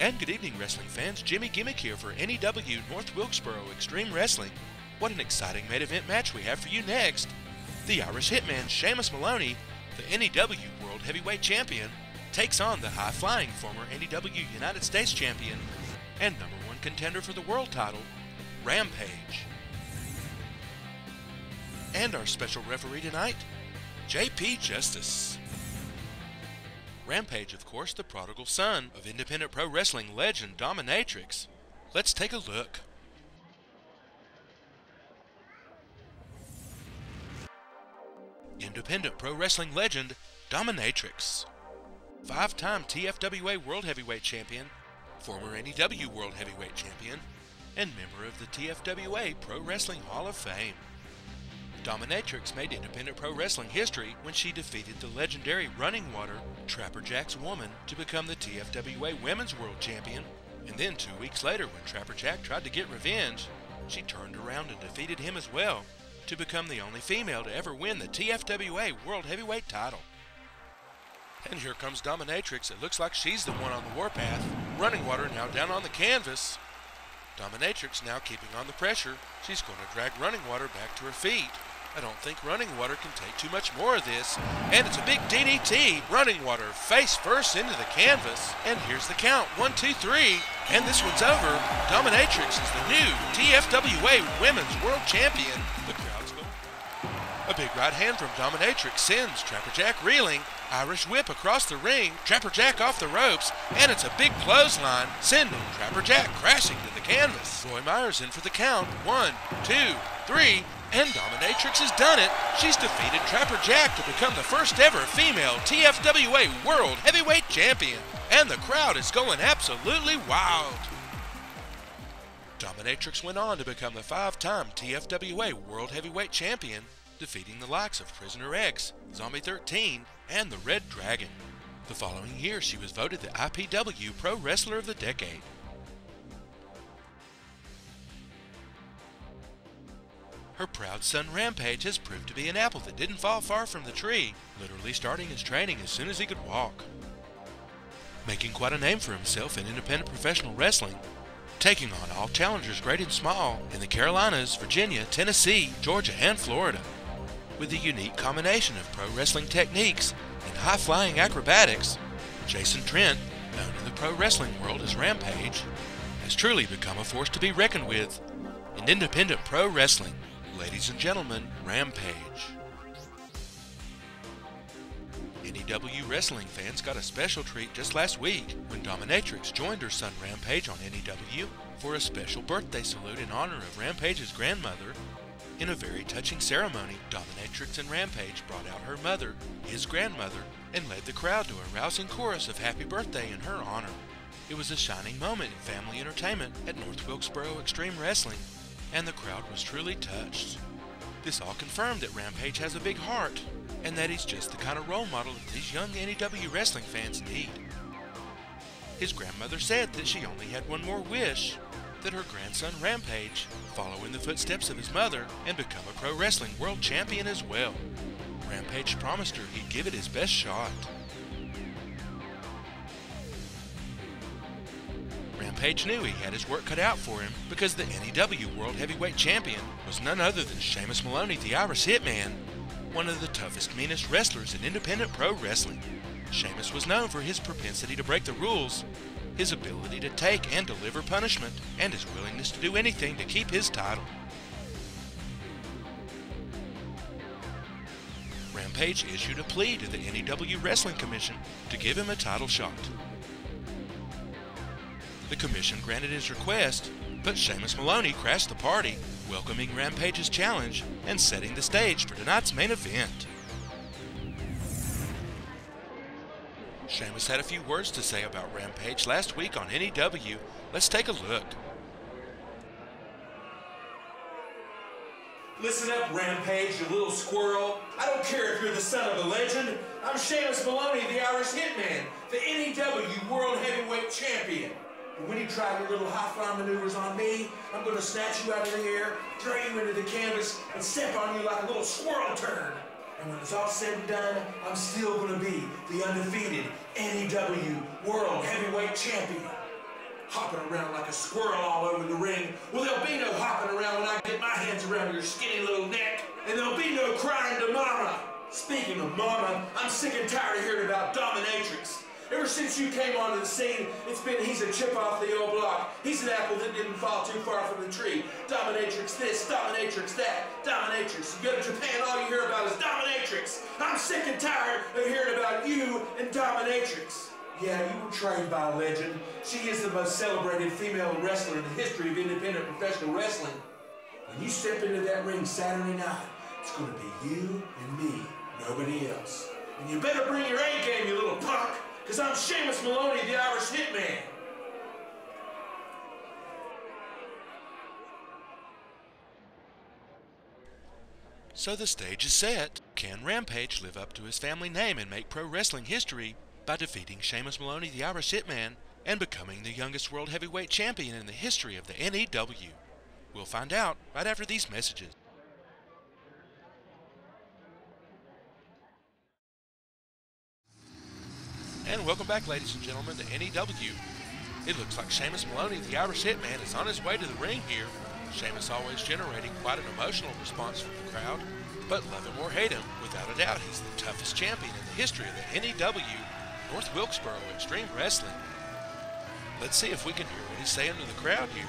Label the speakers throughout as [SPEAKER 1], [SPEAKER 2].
[SPEAKER 1] And good evening, wrestling fans. Jimmy Gimmick here for N.E.W. North Wilkesboro Extreme Wrestling. What an exciting main event match we have for you next. The Irish Hitman, Shamus Maloney, the N.E.W. World Heavyweight Champion, takes on the high-flying former N.E.W. United States Champion and #1 contender for the world title, Rampage. And our special referee tonight, J.P. Justice. Rampage, of course, the prodigal son of independent pro wrestling legend Dominatrix. Let's take a look. Independent pro wrestling legend Dominatrix. 5-time TFWA World Heavyweight Champion, former N.E.W. World Heavyweight Champion, and member of the TFWA Pro Wrestling Hall of Fame. Dominatrix made independent pro wrestling history when she defeated the legendary Running Water Trapper Jack's Woman to become the TFWA Women's World Champion, and then 2 weeks later when Trapper Jack tried to get revenge, she turned around and defeated him as well to become the only female to ever win the TFWA World Heavyweight title. And here comes Dominatrix. It looks like she's the one on the warpath. Running Water now down on the canvas. Dominatrix now keeping on the pressure. She's going to drag Running Water back to her feet. I don't think Running Water can take too much more of this. And it's a big DDT. Running Water face first into the canvas. And here's the count. 1, 2, 3. And this one's over. Dominatrix is the new TFWA Women's World Champion. The crowd's going. A big right hand from Dominatrix sends Trapper Jack reeling. Irish whip across the ring. Trapper Jack off the ropes. And it's a big clothesline, sending Trapper Jack crashing to the canvas. Roy Myers in for the count. 1, 2, 3. And Dominatrix has done it. She's defeated Trapper Jack to become the first ever female TFWA World Heavyweight Champion. And the crowd is going absolutely wild. Dominatrix went on to become the 5-time TFWA World Heavyweight Champion, defeating the likes of Prisoner X, Zombie 13, and the Red Dragon. The following year, she was voted the IPW Pro Wrestler of the Decade. Her proud son Rampage has proved to be an apple that didn't fall far from the tree, literally starting his training as soon as he could walk. Making quite a name for himself in independent professional wrestling, taking on all challengers great and small in the Carolinas, Virginia, Tennessee, Georgia, and Florida. With a unique combination of pro wrestling techniques and high-flying acrobatics, Jason Trent, known in the pro wrestling world as Rampage, has truly become a force to be reckoned with in independent pro wrestling. Ladies and gentlemen, Rampage. N.E.W. wrestling fans got a special treat just last week when Dominatrix joined her son Rampage on N.E.W. for a special birthday salute in honor of Rampage's grandmother. In a very touching ceremony, Dominatrix and Rampage brought out her mother, his grandmother, and led the crowd to a rousing chorus of happy birthday in her honor. It was a shining moment in family entertainment at North Wilkesboro Extreme Wrestling, and the crowd was truly touched. This all confirmed that Rampage has a big heart, and that he's just the kind of role model that these young N.E.W. wrestling fans need. His grandmother said that she only had one more wish, that her grandson Rampage follow in the footsteps of his mother and become a pro wrestling world champion as well. Rampage promised her he'd give it his best shot. Rampage knew he had his work cut out for him because the N.E.W. World Heavyweight Champion was none other than Shamus Maloney, the Irish Hitman, one of the toughest, meanest wrestlers in independent pro wrestling. Shamus was known for his propensity to break the rules, his ability to take and deliver punishment, and his willingness to do anything to keep his title. Rampage issued a plea to the N.E.W. Wrestling Commission to give him a title shot. The commission granted his request, but Shamus Maloney crashed the party, welcoming Rampage's challenge and setting the stage for tonight's main event. Shamus had a few words to say about Rampage last week on N.E.W. Let's take a look.
[SPEAKER 2] Listen up, Rampage, you little squirrel. I don't care if you're the son of a legend. I'm Shamus Maloney, the Irish Hitman, the N.E.W. World Heavyweight Champion. And when you try your little high-flying maneuvers on me, I'm going to snatch you out of the air, drag you into the canvas, and step on you like a little squirrel turd. And when it's all said and done, I'm still going to be the undefeated N.E.W. World Heavyweight Champion. hopping around like a squirrel all over the ring. Well, there'll be no hopping around when I get my hands around your skinny little neck. And there'll be no crying to mama. Speaking of mama, I'm sick and tired of hearing about Dominatrix. Ever since you came onto the scene, it's been he's a chip off the old block. He's an apple that didn't fall too far from the tree. Dominatrix this, Dominatrix that, Dominatrix. You go to Japan, all you hear about is Dominatrix. I'm sick and tired of hearing about you and Dominatrix. Yeah, you were trained by a legend. She is the most celebrated female wrestler in the history of independent professional wrestling. When you step into that ring Saturday night, it's going to be you and me, nobody else. And you better bring your A game, you little punk. Because I'm Shamus Maloney, the Irish Hitman.
[SPEAKER 1] So the stage is set. Can Rampage live up to his family name and make pro wrestling history by defeating Shamus Maloney, the Irish Hitman, and becoming the youngest world heavyweight champion in the history of the N.E.W? We'll find out right after these messages. And welcome back, ladies and gentlemen, to N.E.W. It looks like Shamus Maloney, the Irish Hitman, is on his way to the ring here. Shamus always generating quite an emotional response from the crowd. But love him or hate him, without a doubt, he's the toughest champion in the history of the N.E.W, North Wilkesboro Extreme Wrestling. Let's see if we can hear what he's saying to the crowd here.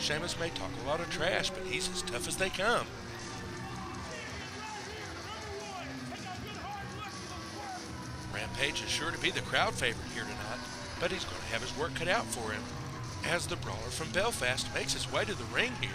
[SPEAKER 1] Shamus may talk a lot of trash, but he's as tough as they come. Rampage is sure to be the crowd favorite here tonight, but he's going to have his work cut out for him, as the brawler from Belfast makes his way to the ring here,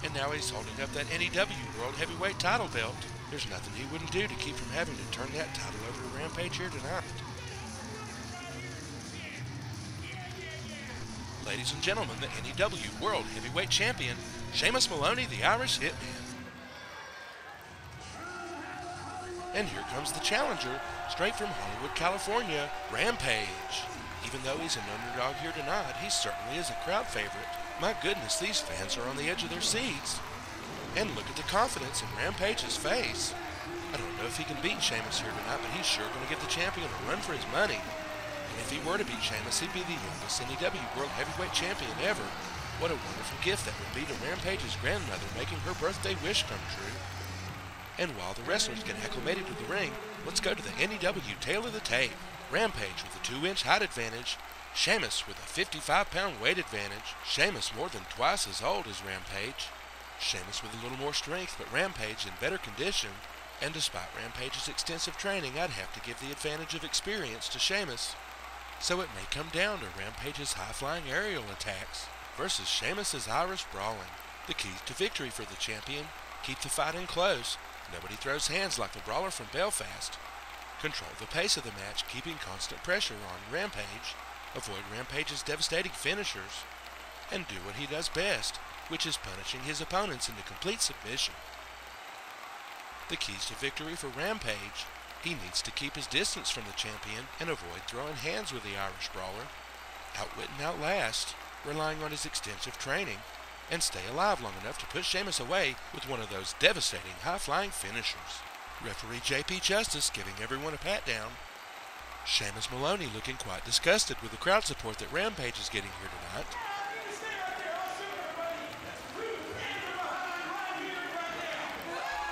[SPEAKER 1] and now he's holding up that N.E.W World Heavyweight title belt. There's nothing he wouldn't do to keep from having to turn that title over to Rampage here tonight. Ladies and gentlemen, the N.E.W World Heavyweight Champion, Shamus Maloney, the Irish Hitman. And here comes the challenger, straight from Hollywood, California, Rampage. Even though he's an underdog here tonight, he certainly is a crowd favorite. My goodness, these fans are on the edge of their seats. And look at the confidence in Rampage's face. I don't know if he can beat Shamus here tonight, but he's sure going to give the champion a run for his money. If he were to beat Shamus, he'd be the youngest N.E.W World Heavyweight Champion ever. What a wonderful gift that would be to Rampage's grandmother, making her birthday wish come true. And while the wrestlers get acclimated to the ring, let's go to the N.E.W tail of the tape. Rampage with a 2-inch height advantage, Shamus with a 55-pound weight advantage. Shamus more than twice as old as Rampage. Shamus with a little more strength, but Rampage in better condition. And despite Rampage's extensive training, I'd have to give the advantage of experience to Shamus. So it may come down to Rampage's high-flying aerial attacks versus Shamus's Irish brawling. The keys to victory for the champion: keep the fighting close. Nobody throws hands like the brawler from Belfast. Control the pace of the match, keeping constant pressure on Rampage. Avoid Rampage's devastating finishers. And do what he does best, which is punishing his opponents into complete submission. The keys to victory for Rampage: he needs to keep his distance from the champion and avoid throwing hands with the Irish brawler. Outwit and outlast, relying on his extensive training, and stay alive long enough to push Shamus away with one of those devastating high-flying finishers. Referee J.P. Justice giving everyone a pat-down. Shamus Maloney looking quite disgusted with the crowd support that Rampage is getting here tonight.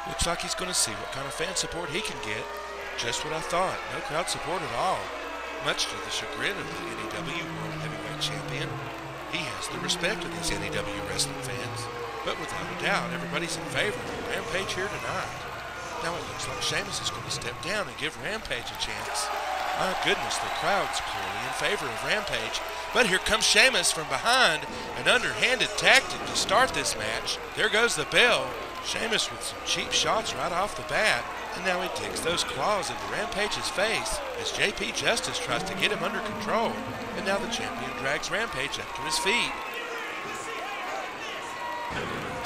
[SPEAKER 1] Looks like he's going to see what kind of fan support he can get. Just what I thought, no crowd support at all. Much to the chagrin of the N.E.W World Heavyweight Champion. He has the respect of these N.E.W wrestling fans, but without a doubt, everybody's in favor of Rampage here tonight. Now it looks like Shamus is going to step down and give Rampage a chance. My goodness, the crowd's clearly in favor of Rampage, but here comes Shamus from behind, an underhanded tactic to start this match. There goes the bell. Shamus with some cheap shots right off the bat, and now he digs those claws into Rampage's face as J.P. Justice tries to get him under control, and now the champion drags Rampage up to his feet.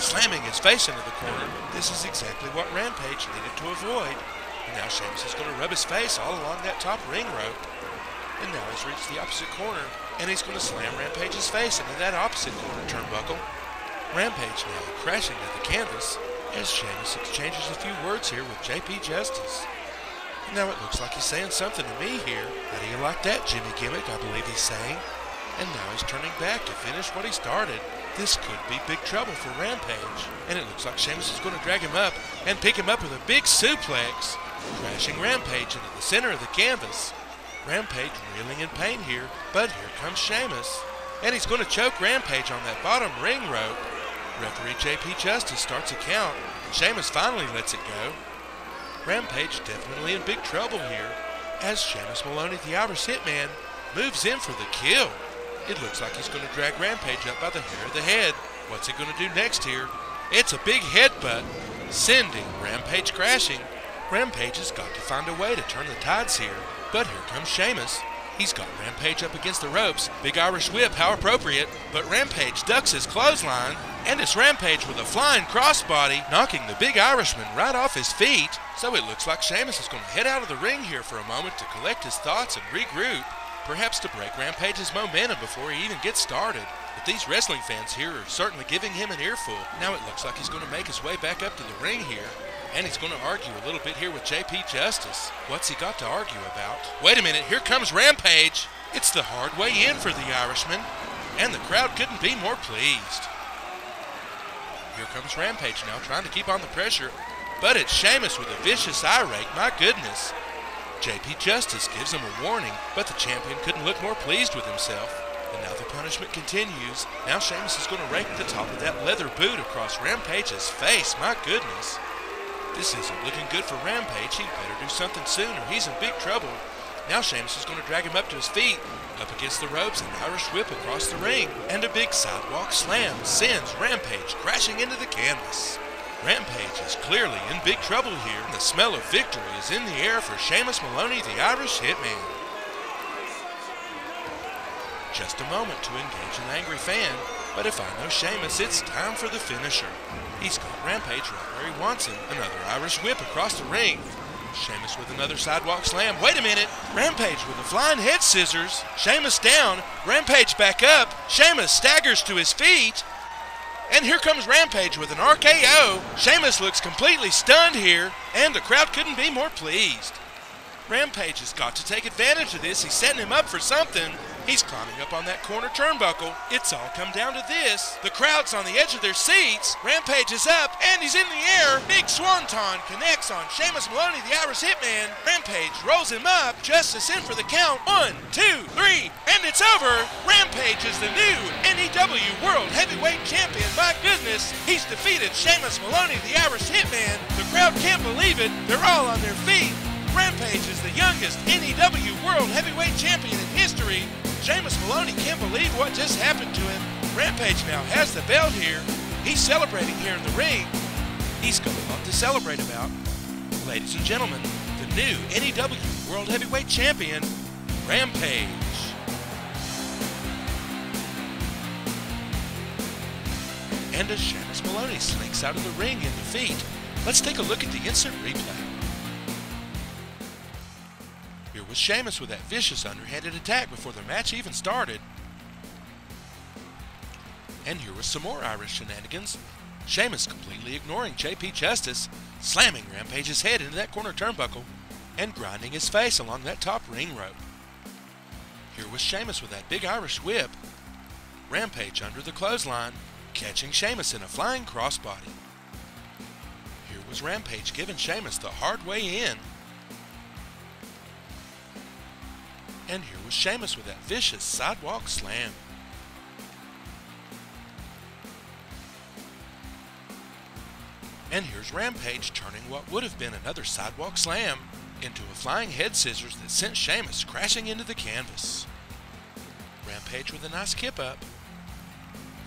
[SPEAKER 1] slamming his face into the corner. This is exactly what Rampage needed to avoid. And now Shamus is going to rub his face all along that top ring rope. And now he's reached the opposite corner, and he's going to slam Rampage's face into that opposite corner turnbuckle. Rampage now crashing to the canvas as Shamus exchanges a few words here with JP Justice. And now it looks like he's saying something to me here. How do you like that, Jimmy Gimmick? I believe he's saying. And now he's turning back to finish what he started. This could be big trouble for Rampage. And it looks like Shamus is going to drag him up and pick him up with a big suplex, crashing Rampage into the center of the canvas. Rampage reeling in pain here, but here comes Shamus. And he's going to choke Rampage on that bottom ring rope. Referee JP Justice starts a count, and Shamus finally lets it go. Rampage definitely in big trouble here, as Shamus Maloney, the Irish Hitman, moves in for the kill. It looks like he's going to drag Rampage up by the hair of the head. What's he going to do next here? It's a big headbutt, sending Rampage crashing. Rampage has got to find a way to turn the tides here, but here comes Shamus. He's got Rampage up against the ropes. Big Irish whip, how appropriate. But Rampage ducks his clothesline, and it's Rampage with a flying crossbody, knocking the Big Irishman right off his feet. So it looks like Shamus is going to head out of the ring here for a moment to collect his thoughts and regroup, perhaps to break Rampage's momentum before he even gets started. But these wrestling fans here are certainly giving him an earful. Now it looks like he's going to make his way back up to the ring here. And he's going to argue a little bit here with JP Justice. What's he got to argue about? Wait a minute, here comes Rampage. It's the hard way in for the Irishman, and the crowd couldn't be more pleased. Here comes Rampage now, trying to keep on the pressure, but it's Shamus with a vicious eye rake, my goodness. JP Justice gives him a warning, but the champion couldn't look more pleased with himself. And now the punishment continues. Now Shamus is going to rake the top of that leather boot across Rampage's face, my goodness. This isn't looking good for Rampage. He'd better do something soon or he's in big trouble. Now Shamus is going to drag him up to his feet, up against the ropes, and Irish whip across the ring. And a big sidewalk slam sends Rampage crashing into the canvas. Rampage is clearly in big trouble here, and the smell of victory is in the air for Shamus Maloney, the Irish Hitman. Just a moment to engage an angry fan, but if I know Shamus, it's time for the finisher. He's got Rampage right where he wants him. Another Irish whip across the ring. Shamus with another sidewalk slam. Wait a minute! Rampage with a flying head scissors. Shamus down. Rampage back up. Shamus staggers to his feet. And here comes Rampage with an RKO. Shamus looks completely stunned here, and the crowd couldn't be more pleased. Rampage has got to take advantage of this. He's setting him up for something. He's climbing up on that corner turnbuckle. It's all come down to this. The crowd's on the edge of their seats. Rampage is up, and he's in the air. Big swanton connects on Shamus Maloney, the Irish Hitman. Rampage rolls him up. Justice in for the count. 1, 2, 3, and it's over. Rampage is the new N.E.W. World Heavyweight Champion. My goodness, he's defeated Shamus Maloney, the Irish Hitman. The crowd can't believe it. They're all on their feet. Rampage is the youngest N.E.W. World Heavyweight Champion in history. Shamus Maloney can't believe what just happened to him. Rampage now has the belt here. He's celebrating here in the ring. He's got a lot to celebrate about. Ladies and gentlemen, the new N.E.W. World Heavyweight Champion, Rampage. And as Shamus Maloney slinks out of the ring in defeat, let's take a look at the instant replay. Here was Shamus with that vicious underhanded attack before the match even started. And here was some more Irish shenanigans. Shamus completely ignoring JP Justice, slamming Rampage's head into that corner turnbuckle, and grinding his face along that top ring rope. Here was Shamus with that big Irish whip. Rampage under the clothesline, catching Shamus in a flying crossbody. Here was Rampage giving Shamus the hard way in. And here was Shamus with that vicious sidewalk slam. And here's Rampage turning what would have been another sidewalk slam into a flying head scissors that sent Shamus crashing into the canvas. Rampage with a nice kip up,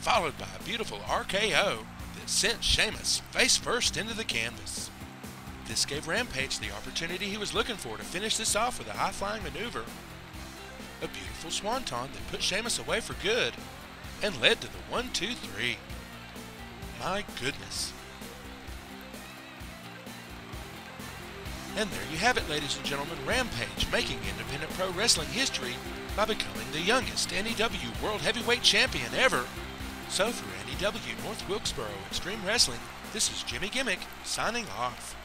[SPEAKER 1] followed by a beautiful RKO that sent Shamus face first into the canvas. This gave Rampage the opportunity he was looking for to finish this off with a high-flying maneuver. A beautiful swanton that put Shamus away for good and led to the 1, 2, 3. My goodness. And there you have it, ladies and gentlemen. Rampage making independent pro wrestling history by becoming the youngest N.E.W. World Heavyweight Champion ever. So for N.E.W. North Wilkesboro Extreme Wrestling, this is Jimmy Gimmick signing off.